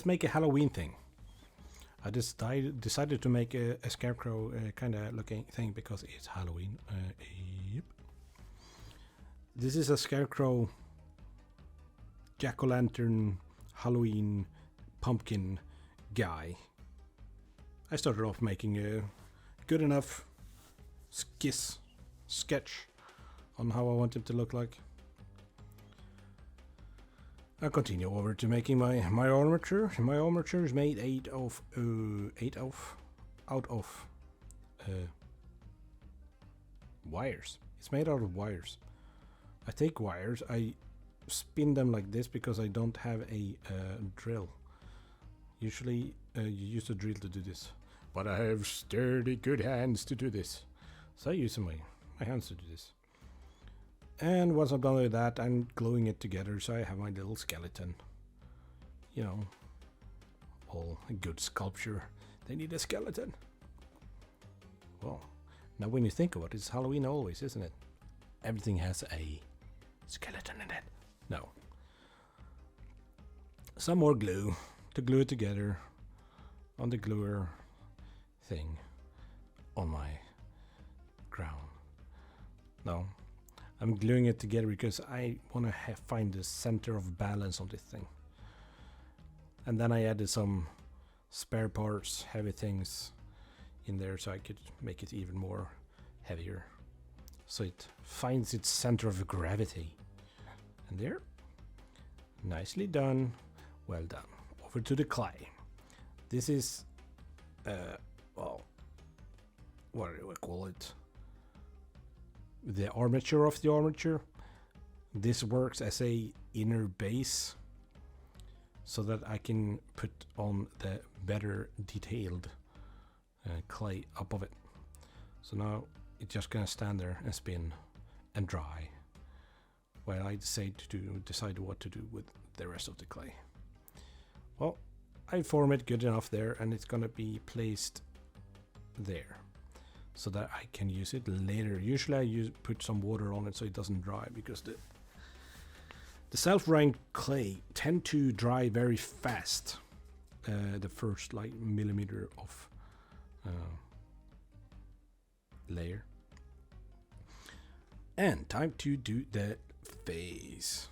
make a Halloween thing. I just decided to make a scarecrow kind of looking thing because it's Halloween. Yep. This is a scarecrow, jack-o'-lantern, Halloween, pumpkin guy. I started off making a good enough sketch on how I want him to look like. I'll continue over to making my armature. My armature is made out of wires. It's made out of wires. I take wires, I spin them like this because I don't have a drill. Usually you use a drill to do this, but I have sturdy, good hands to do this. So I use my hands to do this. And once I'm done with that, I'm gluing it together so I have my little skeleton. You know, all good sculpture, they need a skeleton. Well, now when you think about it, it's Halloween always, isn't it? Everything has a skeleton in it. No. Some more glue to glue it together on the gluer thing on my ground. No. I'm gluing it together because I want to find the center of balance on this thing. And then I added some spare parts, heavy things in there so I could make it even more heavier. So it finds its center of gravity. And there. Nicely done. Well done. Over to the clay. This is, well, what do we call it? The armature of the armature. This works as a inner base so that I can put on the better detailed clay up of it. So now it's just gonna stand there and spin and dry while I decide what to do with the rest of the clay. Well, I form it good enough there and it's gonna be placed there, so that I can use it later. Usually I put some water on it so it doesn't dry, because the self-drying clay tend to dry very fast. The first like millimeter of layer. And time to do the face.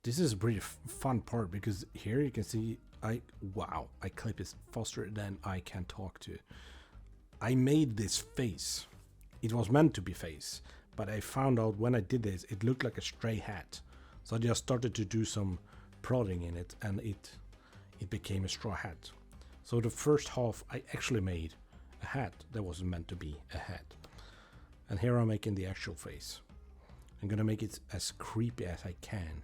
This is a pretty fun part because here you can see I clip it faster than I can talk to. I made this face. It was meant to be face, but I found out when I did this, it looked like a stray hat. So I just started to do some prodding in it, and it became a straw hat. So the first half, I actually made a hat that wasn't meant to be a hat. And here I'm making the actual face. I'm gonna make it as creepy as I can.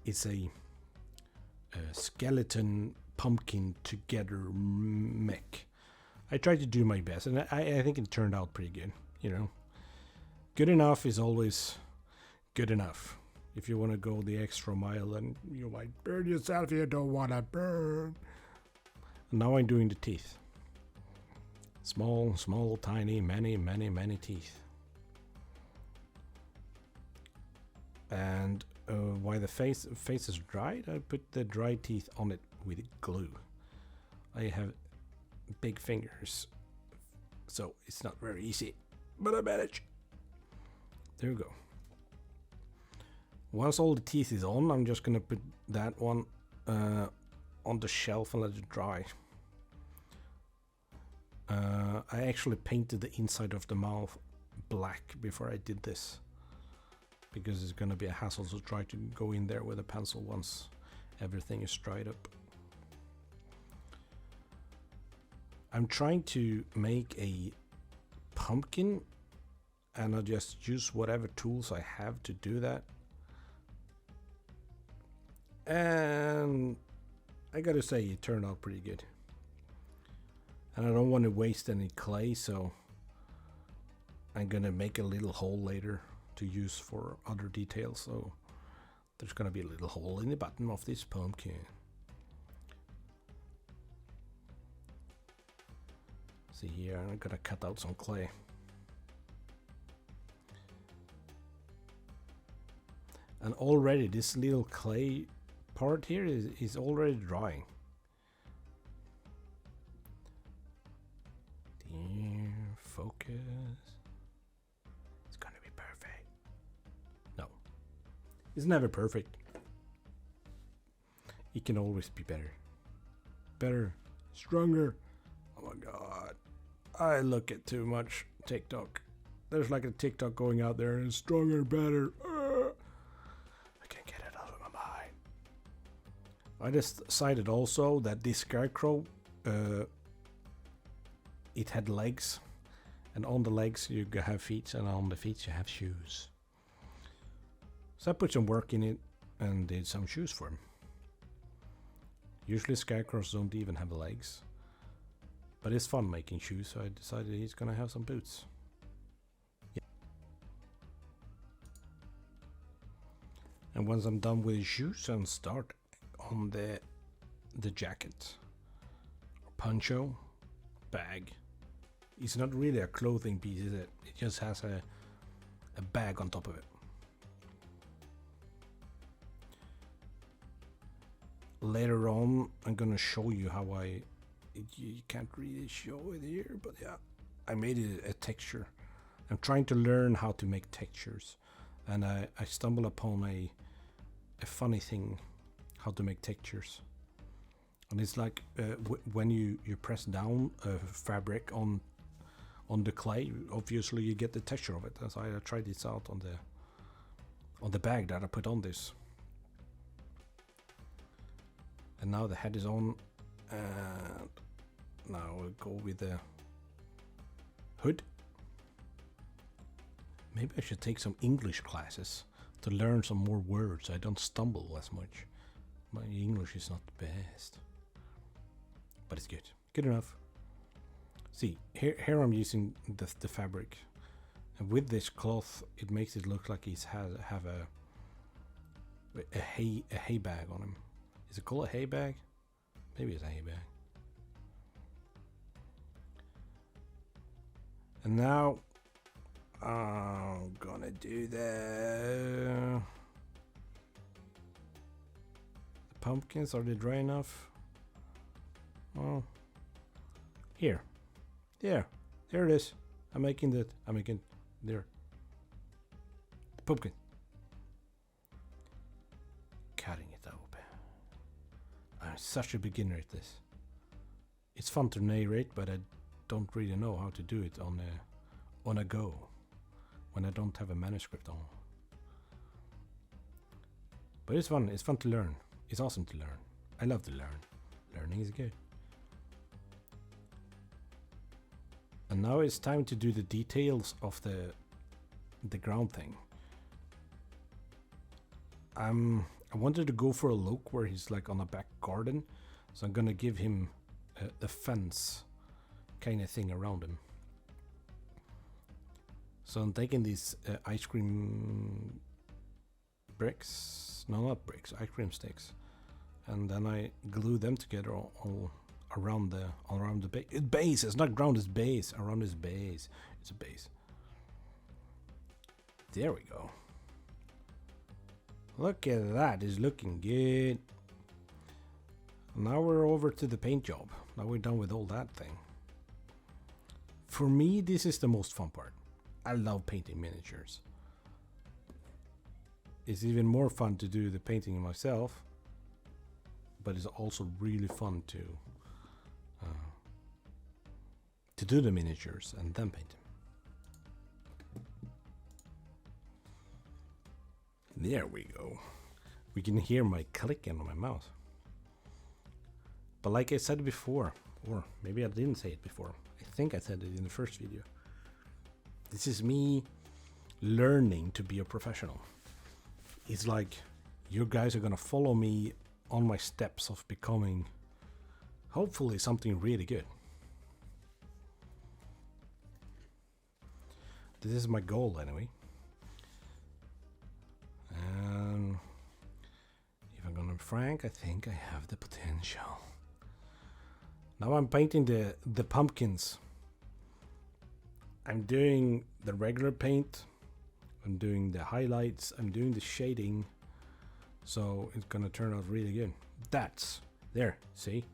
It's a skeleton pumpkin together mech. I tried to do my best, and I think it turned out pretty good, you know. Good enough is always good enough. If you want to go the extra mile, then you might burn yourself if you don't want to burn. And now I'm doing the teeth. Small, small, tiny, many, many, many teeth. And while the face is dried, I put the dry teeth on it with glue. I have big fingers, so it's not very easy, but I manage. There you go. Once all the teeth is on, I'm just gonna put that one on the shelf and let it dry. I actually painted the inside of the mouth black before I did this, because it's gonna be a hassle to try to go in there with a pencil once everything is dried up. I'm trying to make a pumpkin, and I just use whatever tools I have to do that. And I gotta say, it turned out pretty good. And I don't want to waste any clay, so I'm gonna make a little hole later to use for other details. So there's gonna be a little hole in the bottom of this pumpkin. See here, I'm gonna cut out some clay. And already this little clay part here is already drying. Dear, focus. It's gonna be perfect. No. It's never perfect. It can always be better. Better. Stronger. Oh my god. I look at too much TikTok. There's like a TikTok going out there and stronger, better. I can't get it out of my mind. I decided also that this scarecrow, it had legs. And on the legs you have feet, and on the feet you have shoes. So I put some work in it and did some shoes for him. Usually scarecrows don't even have legs. But it's fun making shoes, so I decided he's gonna have some boots. Yeah. And once I'm done with his shoes, I'll start on the jacket. Poncho, bag. It's not really a clothing piece, is it? It just has a bag on top of it. Later on, I'm gonna show you how you can't really show it here, but yeah, I made it a texture. I'm trying to learn how to make textures, and I stumbled upon a funny thing, how to make textures. And it's like when you press down a fabric on the clay, obviously you get the texture of it. So I tried this out on the bag that I put on this. And now the head is on, and now we'll go with the hood. Maybe I should take some English classes to learn some more words so I don't stumble as much. My English is not the best, but it's good. Good enough. See, here I'm using the fabric, and with this cloth it makes it look like he's have a hay bag on him. Is it called a hay bag? Maybe it's a hay bag. And now I'm gonna do the pumpkins. Are they dry enough? Oh, here, there it is. I'm making there. The pumpkin. Cutting it open. I'm such a beginner at this. It's fun to narrate, but I don't really know how to do it on a go when I don't have a manuscript on. But it's fun. It's fun to learn. It's awesome to learn. I love to learn. Learning is good. And now it's time to do the details of the ground thing. I wanted to go for a look where he's like on a back garden, so I'm gonna give him a fence kind of thing around him. So I'm taking these ice cream bricks, no, not bricks, ice cream sticks, and then I glue them together all around the base. It's not ground, it's base. Around his base, it's a base. There we go. Look at that, it's looking good. Now we're over to the paint job. Now we're done with all that thing. For me, this is the most fun part. I love painting miniatures. It's even more fun to do the painting myself, but it's also really fun to do the miniatures and then paint them. There we go. We can hear my clicking on my mouse. But like I said before, or maybe I didn't say it before, I think I said it in the first video. This is me learning to be a professional. It's like you guys are gonna follow me on my steps of becoming hopefully something really good. This is my goal anyway. And if I'm gonna be frank, I think I have the potential. Now I'm painting the pumpkins. I'm doing the regular paint. I'm doing the highlights. I'm doing the shading. So it's gonna turn out really good. That's there, see?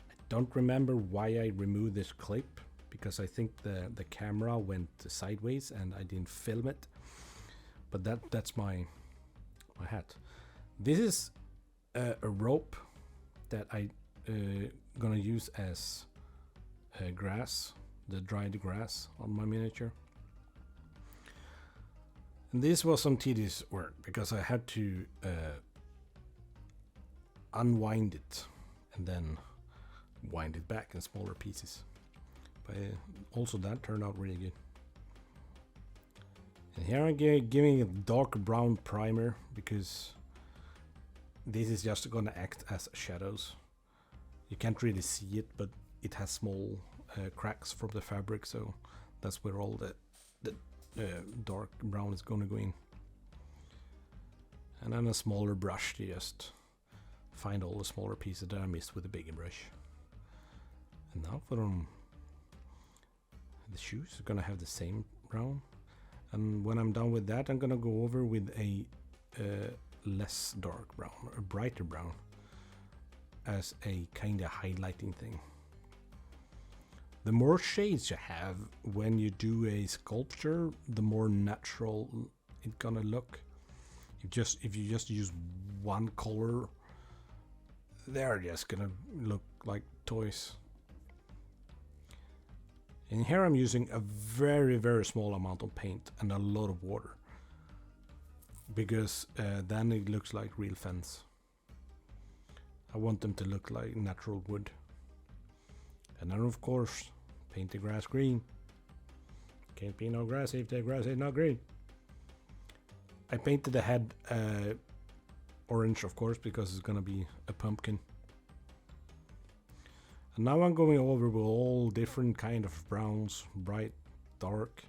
I don't remember why I removed this clip, because I think the camera went sideways and I didn't film it. But that's my hat. This is a rope that I gonna use as grass, the dried grass on my miniature. And this was some tedious work because I had to unwind it and then wind it back in smaller pieces. But also that turned out really good. And here I'm giving a dark brown primer because this is just gonna act as shadows. You can't really see it, but it has small cracks from the fabric, so that's where all the dark brown is gonna go in. And then a smaller brush to just find all the smaller pieces that I missed with a bigger brush. And now for the shoes are gonna have the same brown. And when I'm done with that, I'm gonna go over with a less dark brown, or a brighter brown, as a kind of highlighting thing. The more shades you have when you do a sculpture, the more natural it's gonna look. If you just use one color, they're just gonna look like toys. And here I'm using a very, very small amount of paint and a lot of water, because then it looks like real fence. I want them to look like natural wood. And then of course, paint the grass green. Can't be no grass if the grass is not green. I painted the head orange, of course, because it's gonna be a pumpkin. And now I'm going over with all different kind of browns, bright, dark,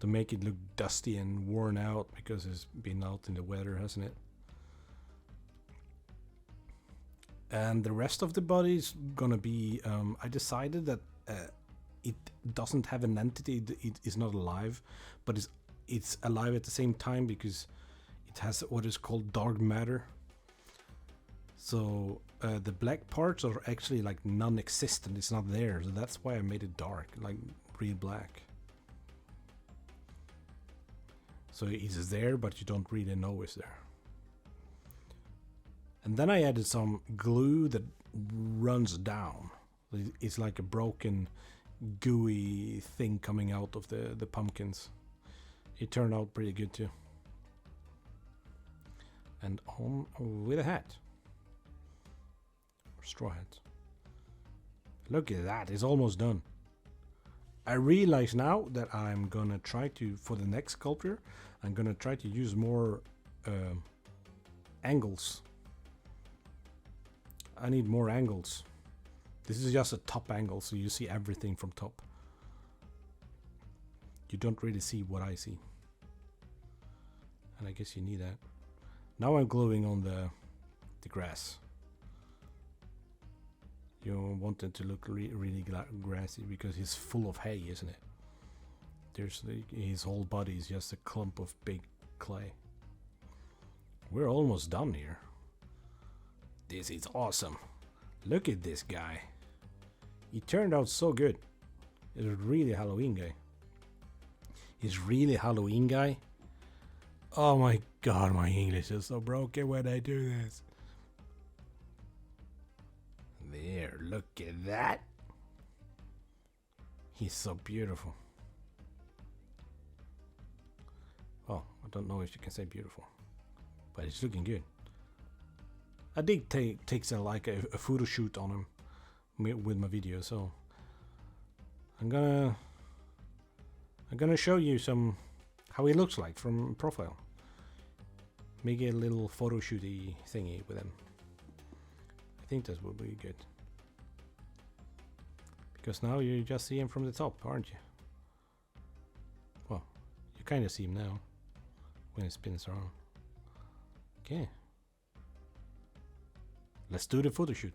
to make it look dusty and worn out because it's been out in the weather, hasn't it? And the rest of the body is gonna be, I decided that it doesn't have an entity, it is not alive, but it's alive at the same time because it has what is called dark matter. So the black parts are actually like non-existent, it's not there, so that's why I made it dark, like real black. So it's there, but you don't really know it's there. And then I added some glue that runs down. It's like a broken, gooey thing coming out of the pumpkins. It turned out pretty good too. And on with a hat. Or straw hat. Look at that, it's almost done. I realize now that I'm gonna try to, for the next sculpture, I'm gonna try to use more angles. I need more angles. This is just a top angle, so you see everything from top. You don't really see what I see. And I guess you need that. Now I'm gluing on the grass. You want it to look really grassy because he's full of hay, isn't it? His whole body is just a clump of big clay. We're almost done here. This is awesome. Look at this guy. He turned out so good. He's really a Halloween guy. He's really a Halloween guy. Oh my god, my English is so broken when I do this. There, look at that. He's so beautiful. Well, I don't know if you can say beautiful, but it's looking good. I did take a photo shoot on him with my video, so I'm gonna show you how he looks like from profile. Make a little photo shooty thingy with him. I think this will be good. Because now you just see him from the top, aren't you? Well, you kind of see him now when it spins around. Okay. Let's do the photo shoot.